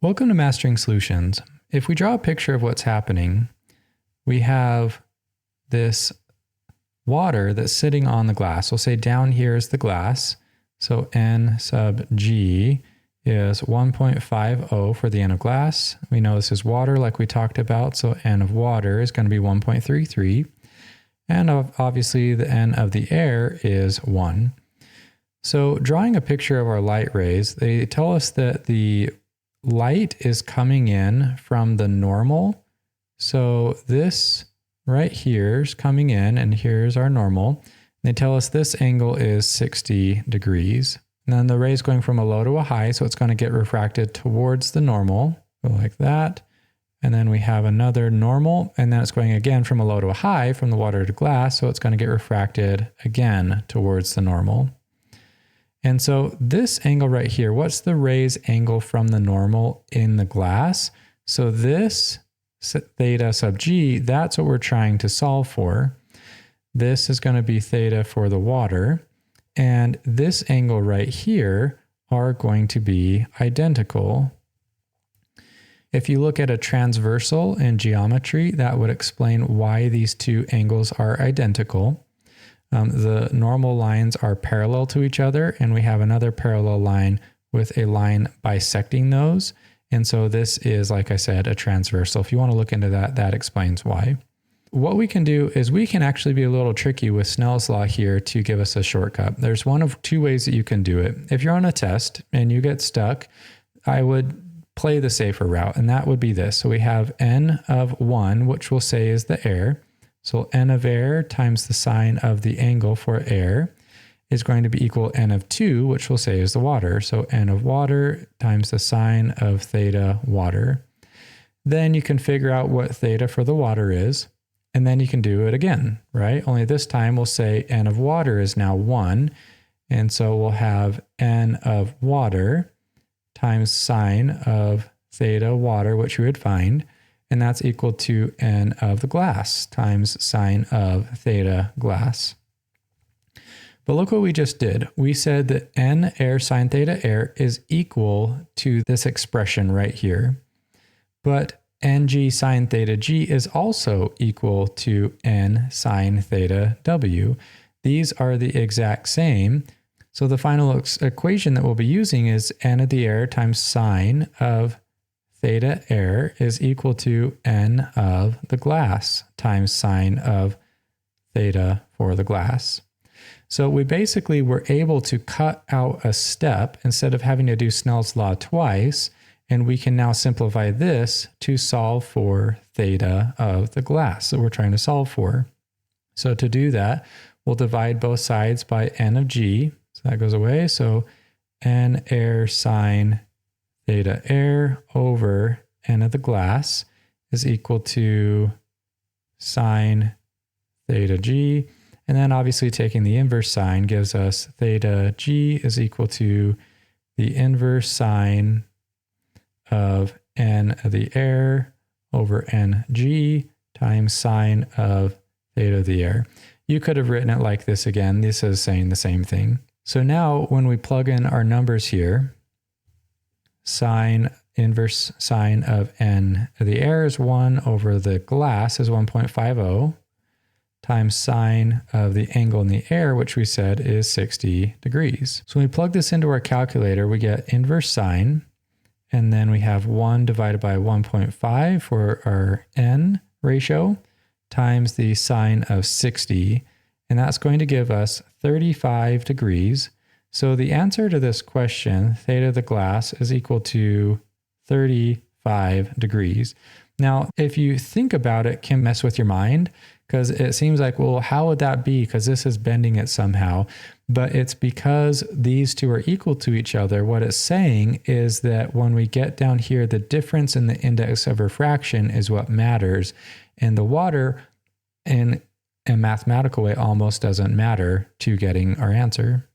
Welcome to Mastering Solutions. If we draw a picture of what's happening, we have this water that's sitting on the glass. We'll say down here is the glass. So N sub G is 1.50 for the N of glass. We know this is water like we talked about. So N of water is going to be 1.33. And obviously the N of the air is 1. So drawing a picture of our light rays, they tell us that the light is coming in from the normal. So this right here is coming in, and here's our normal. They tell us this angle is 60 degrees. And then the ray is going from a low to a high, so it's going to get refracted towards the normal, go like that. And then we have another normal, and then it's going again from a low to a high, from the water to glass, so it's going to get refracted again towards the normal. And so this angle right here, what's the ray's angle from the normal in the glass? So this theta sub g, that's what we're trying to solve for. This is going to be theta for the water. And this angle right here are going to be identical. If you look at a transversal in geometry, that would explain why these two angles are identical. The normal lines are parallel to each other, and we have another parallel line with a line bisecting those. And so this is, like I said, a transversal. If you want to look into that, that explains why. What we can do is we can actually be a little tricky with Snell's law here to give us a shortcut. There's one of two ways that you can do it. If you're on a test and you get stuck, I would play the safer route, and that would be this. So we have N of 1, which we'll say is the air. So N of air times the sine of the angle for air is going to be equal N of 2, which we'll say is the water. So N of water times the sine of theta water. Then you can figure out what theta for the water is, and then you can do it again, right? Only this time we'll say N of water is now 1, and so we'll have N of water times sine of theta water, which we would find, and that's equal to N of the glass times sine of theta glass. But look what we just did. We said that N air sine theta air is equal to this expression right here. But Ng sine theta G is also equal to N sine theta W. These are the exact same. So the final equation that we'll be using is N of the air times sine of theta air is equal to N of the glass times sine of theta for the glass. So we basically were able to cut out a step instead of having to do Snell's law twice, and we can now simplify this to solve for theta of the glass that we're trying to solve for. So to do that, we'll divide both sides by N of G, so that goes away. So N air sine theta air over N of the glass is equal to sine theta G. And then obviously taking the inverse sign gives us theta G is equal to the inverse sine of N of the air over Ng times sine of theta of the air. You could have written it like this again. This is saying the same thing. So now when we plug in our numbers here, sine inverse sine of N of the air is 1 over the glass is 1.50 times sine of the angle in the air, which we said is 60 degrees. So when we plug this into our calculator, we get inverse sine, and then we have 1 divided by 1.5 for our N ratio times the sine of 60, and that's going to give us 35 degrees. So the answer to this question, theta of the glass, is equal to 35 degrees. Now, if you think about it, it can mess with your mind because it seems like, well, how would that be? Because this is bending it somehow. But it's because these two are equal to each other. What it's saying is that when we get down here, the difference in the index of refraction is what matters. And the water, in a mathematical way, almost doesn't matter to getting our answer.